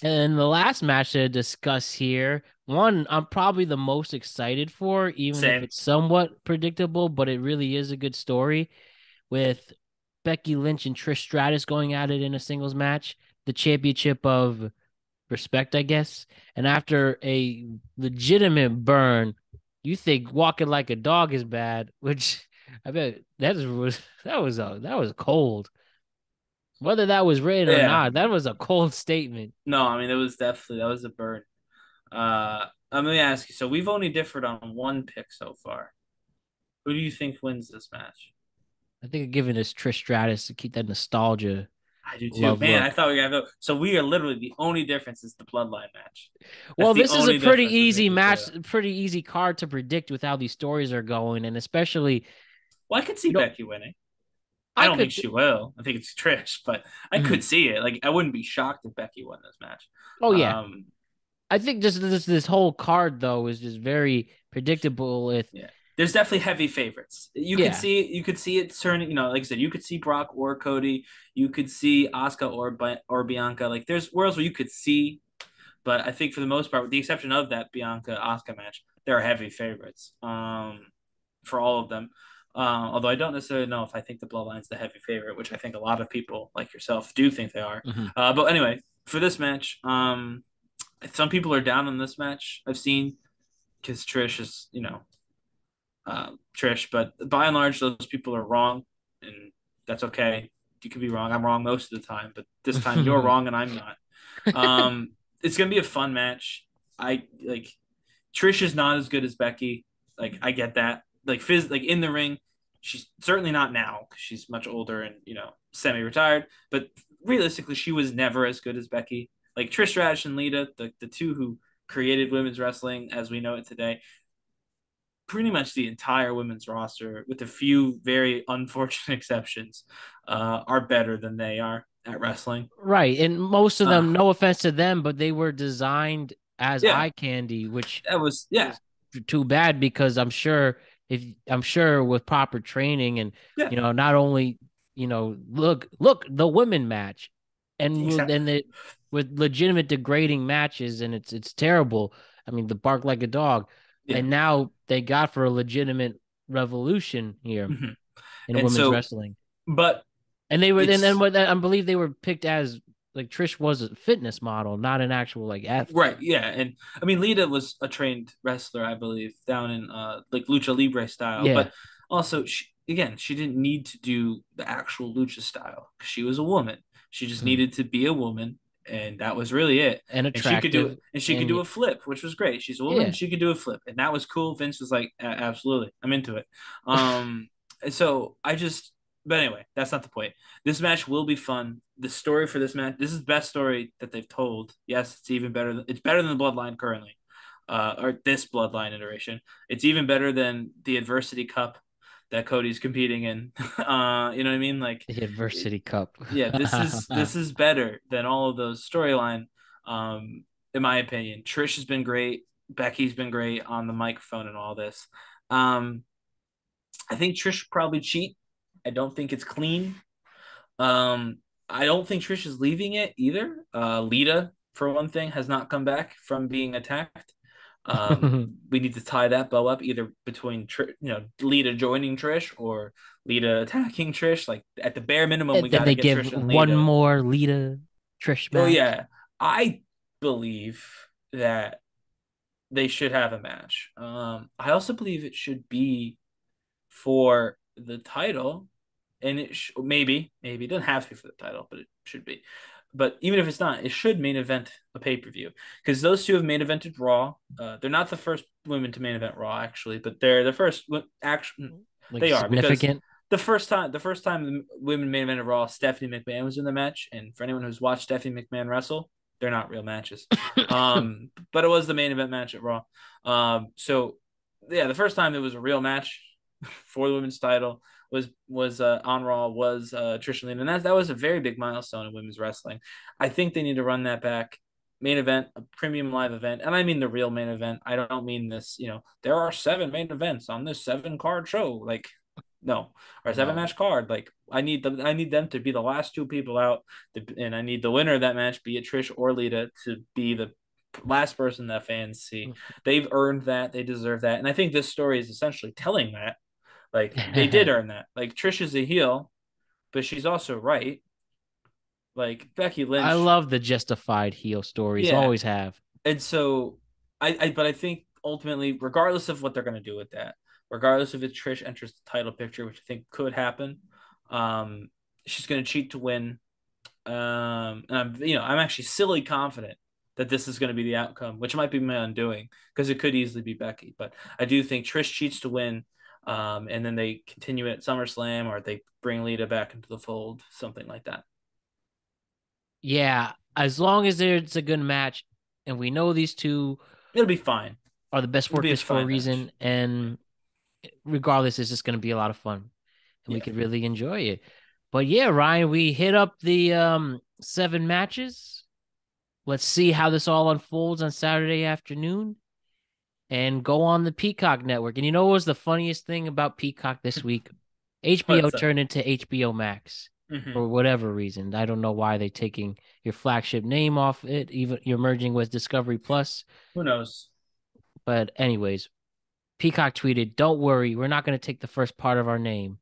And the last match to discuss here, one I'm probably the most excited for, even if it's somewhat predictable, but it really is a good story, with Becky Lynch and Trish Stratus going at it in a singles match, the championship of respect, I guess. And after a legitimate burn, you think walking like a dog is bad, which I bet that was cold. Whether that was written or not, that was a cold statement. No, I mean, that was a burn. Let me ask you. So we've only differed on one pick so far. Who do you think wins this match? I think I'm giving this Trish Stratus to keep that nostalgia. I do too. Man, I thought we got to go. So we are literally the only difference is the Bloodline match. Well, this is a pretty easy match, pretty easy card to predict with how these stories are going, and especially. Well, I could see Becky winning. I I don't think could. she will. I think it's Trish, but I Mhm. could see it. Like I wouldn't be shocked if Becky won this match. Oh yeah, Um, I think just this whole card though is just very predictable. With yeah, there's definitely heavy favorites. yeah, You could see it turning. Like I said, you could see Brock or Cody. You could see Asuka or Bianca. Like there's worlds where you could see, but I think for the most part, with the exception of that Bianca Asuka match, they're heavy favorites. For all of them. Although I don't necessarily know if I think the Bloodline's the heavy favorite, which I think a lot of people like yourself do think they are. hmm But anyway, for this match, some people are down on this match. I've seen because Trish is, Trish, but by and large, those people are wrong, and that's okay. You could be wrong. I'm wrong most of the time, but this time you're wrong and I'm not. It's gonna be a fun match. I like Trish is not as good as Becky. Like I get that. Like in the ring, she's certainly not now because she's much older and semi-retired. But realistically, she was never as good as Becky. Like Trish Stratus and Lita, the two who created women's wrestling as we know it today, pretty much the entire women's roster, with a few very unfortunate exceptions, are better than they are at wrestling. right. And most of Uh, them, no offense to them, but they were designed as yeah, eye candy, which that was yeah, is too bad because I'm sure with proper training and yeah, not only look the women match exactly, and it with legitimate degrading matches and it's terrible. I mean the bark like a dog, yeah. and now they got for a legitimate revolution here Mm-hmm. in And women's so, wrestling, but and they were and then it's what I believe they were picked as like Trish was a fitness model, not an actual like athlete. right, yeah, and I mean Lita was a trained wrestler, I believe, down in like lucha libre style, Yeah. but also she didn't need to do the actual lucha style because she was a woman. She just Mhm. needed to be a woman, and that was really it. And And she could do it, attractive, and she could and do a flip, which was great. She's a woman, and yeah. she could do a flip, and that was cool. Vince was like, Absolutely, I'm into it." And so I just, but anyway, that's not the point. This match will be fun. The story for this match, this is the best story that they've told. Yes, it's even better. It's better than the Bloodline currently, or this Bloodline iteration. It's even better than the Adversity Cup that Cody's competing in. You know what I mean? Like, The Adversity Cup. yeah, this is better than all of those storyline. In my opinion, Trish has been great. Becky's been great on the microphone and all this. Um, I think Trish probably cheat. I don't think it's clean. I don't think Trish is leaving it either. Lita, for one thing, has not come back from being attacked. We need to tie that bow up either between Lita joining Trish or Lita attacking Trish. Like at the bare minimum, we And then got to they get give Trish and one Lita. more Lita Trish Oh match. yeah, I believe that they should have a match. I also believe it should be for the title, and maybe it doesn't have to be for the title, but it should be. But even if it's not, it should main event a pay per view because those two have main evented Raw. They're not the first women to main event Raw actually, but they're the first. Actually, Like they are because significant. the first time the women main evented Raw, Stephanie McMahon was in the match, and for anyone who's watched Stephanie McMahon wrestle, they're not real matches. But it was the main event match at Raw. So yeah, the first time it was a real match for the women's title was on Raw was Trish and Lita, and that was a very big milestone in women's wrestling. I think they need to run that back. Main event, a premium live event, and I mean the real main event. I don't mean this. There are 7 main events on this 7 card show. Like, no, or a 7 match No. card. Like, I need them to be the last 2 people out, and I need the winner of that match, be it Trish or Lita, to be the last person that fans see. They've earned that. They deserve that, and I think this story is essentially telling that. Like they did earn that. Like Trish is a heel, but she's also right. Like Becky I Lynch, love the justified heel stories. yeah. Always have. And so but I think ultimately, regardless of what they're gonna do with that, regardless if it's Trish enters the title picture, which I think could happen, um, she's gonna cheat to win. And I'm actually silly confident that this is going to be the outcome, which might be my undoing because it could easily be Becky. But I do think Trish cheats to win, and then they continue at SummerSlam or they bring Lita back into the fold, something like that. Yeah, as long as it's a good match, and we know these two It'll be fine. are the best It'll be a workers for a fine reason, match. Yeah. and regardless, it's just going to be a lot of fun, and we Yeah. could really enjoy it. But yeah, Ryan, we hit up the 7 matches. Let's see how this all unfolds on Saturday afternoon and go on the Peacock network. And you know what was the funniest thing about Peacock this week? HBO What's up? turned into HBO Max Hmm. for whatever reason. I don't know why they're taking your flagship name off it. Even you're merging with Discovery Plus. Who knows? But anyways, Peacock tweeted, "Don't worry, we're not going to take the first part of our name.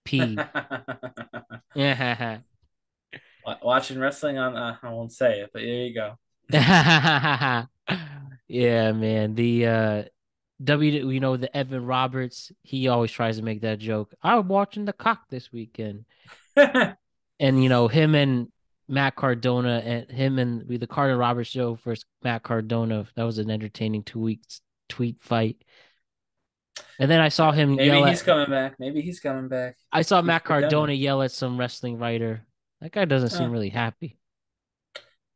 P." Yeah. Watching wrestling on, I won't say it, but there you go. Yeah, man. The the Evan Roberts, he always tries to make that joke. I was watching the cock this weekend. And him and Matt Cardona and him and the Carter Roberts show versus Matt Cardona. That was an entertaining 2 weeks tweet fight. And then I saw him Maybe yell he's at coming back. Maybe he's coming back. I saw Keep Matt pretending. Cardona yell at some wrestling writer. That guy doesn't seem Oh. really happy.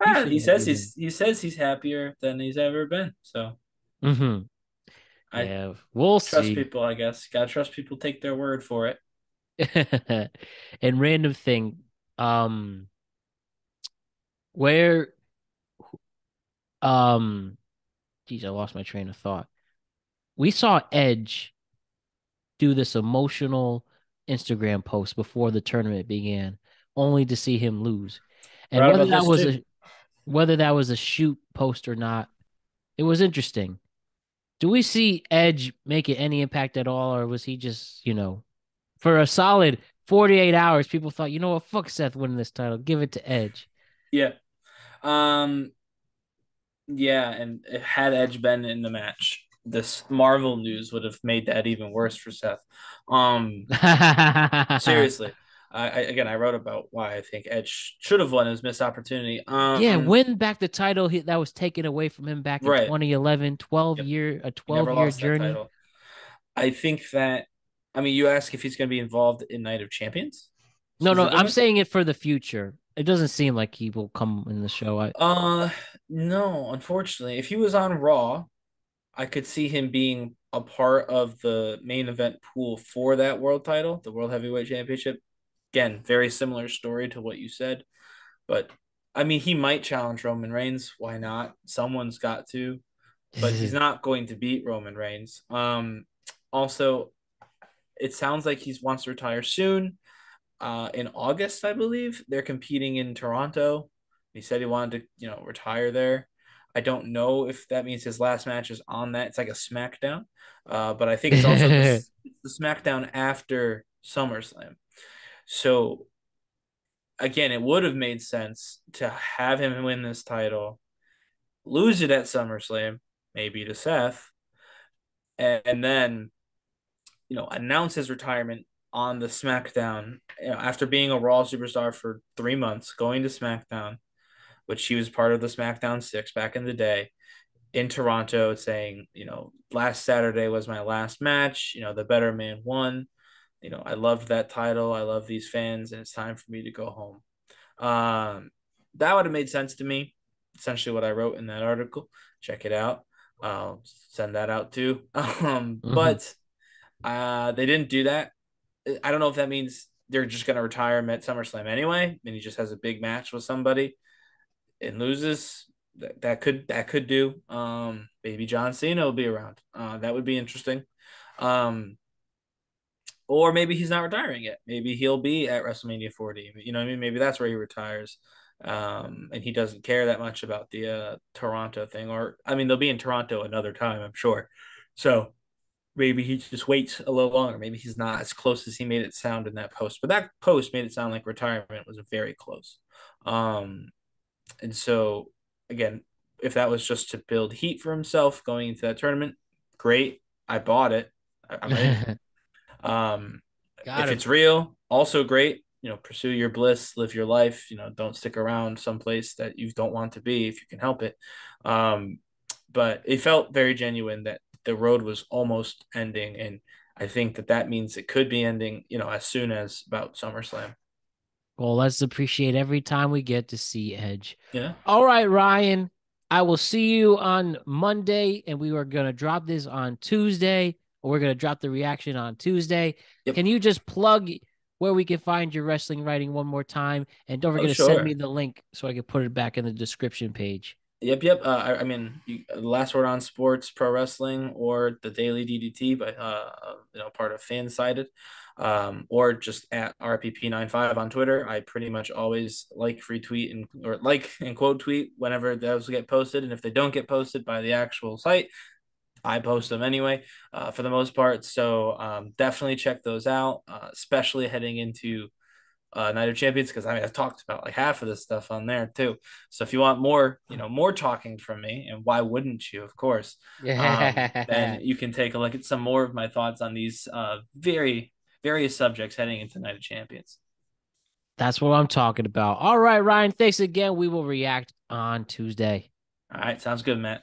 He He shouldn't says be there. he says he's happier than he's ever been. So Mm-hmm. I Yeah, we'll trust see. people, I guess. Gotta trust people take their word for it. And random thing, um, where, um, geez, I lost my train of thought. We saw Edge do this emotional Instagram post before the tournament began, only to see him lose. And Right about this too. whether that was a shoot post or not, it was interesting. Do we see Edge making any impact at all, or was he just, for a solid 48 hours, people thought, you know what, fuck Seth winning this title, give it to Edge. Yeah. Um. Yeah, and had Edge been in the match, this Marvel news would have made that even worse for Seth. Um. Seriously. I wrote about why I think Edge should have won his missed opportunity. Yeah, win back the title that was taken away from him back in Right. 2011, Yep. a He never 12-year lost that journey. title. I think that. I mean, you ask if he's going to be involved in Night of Champions No, no, I'm specifically. saying it for the future. It doesn't seem like he will come in the show. Uh, no, unfortunately, if he was on Raw, I could see him being a part of the main event pool for that world title, the World Heavyweight Championship. Again, very similar story to what you said, but I mean, he might challenge Roman Reigns. Why not? Someone's got to, but he's not going to beat Roman Reigns. Also, it sounds like he wants to retire soon. In August, I believe they're competing in Toronto. He said he wanted to, retire there. I don't know if that means his last match is on that. It's like a SmackDown, but I think it's also the SmackDown after SummerSlam. So again, it would have made sense to have him win this title, lose it at SummerSlam, maybe to Seth, and then announce his retirement on the SmackDown. After being a Raw superstar for 3 months, going to SmackDown, which he was part of the SmackDown 6 back in the day in Toronto, saying, last Saturday was my last match. The better man won. I loved that title. I love these fans, and it's time for me to go home. That would have made sense to me. Essentially, what I wrote in that article. Check it out. I'll send that out too. Mhm. But they didn't do that. I don't know if that means they're just going to retire him at SummerSlam anyway, and he just has a big match with somebody and loses. That could do. Maybe John Cena will be around. That would be interesting. Um, or maybe he's not retiring yet. Maybe he'll be at WrestleMania 40. You know what I mean? Maybe that's where he retires. And he doesn't care that much about the Toronto thing. Or I mean, they'll be in Toronto another time, I'm sure. So maybe he just waits a little longer. Maybe he's not as close as he made it sound in that post. But that post made it sound like retirement was very close. Um, and so again, if that was just to build heat for himself going into that tournament, great. I bought it. I'm in. Um, if Gotta. it's real, also great. Pursue your bliss, live your life. Don't stick around someplace that you don't want to be if you can help it. Um, but it felt very genuine that the road was almost ending, and I think that means it could be ending. As soon as about SummerSlam. Well, let's appreciate every time we get to see Edge. Yeah. All right, Ryan. I will see you on Monday, and we are gonna drop this on Tuesday, or we're gonna drop the reaction on Tuesday. Yep. Can you just plug where we can find your wrestling writing one more time. And don't Oh, forget to send me sure. the link so I can put it back in the description page. Yep. I mean, the last word on sports, pro wrestling, or the Daily DDT, but part of Fansided, or just at RPP95 on Twitter. I pretty much always like retweet and quote tweet whenever those get posted, and if they don't get posted by the actual site, I post them anyway, for the most part. So definitely check those out, especially heading into Night of Champions, because I mean I've talked about like half of this stuff on there too. So if you want more, more talking from me, and why wouldn't you, of course, then Yeah. you can take a look at some more of my thoughts on these very various subjects heading into Night of Champions. That's what I'm talking about. All right, Ryan. Thanks again. We will react on Tuesday. All right, sounds good, Matt.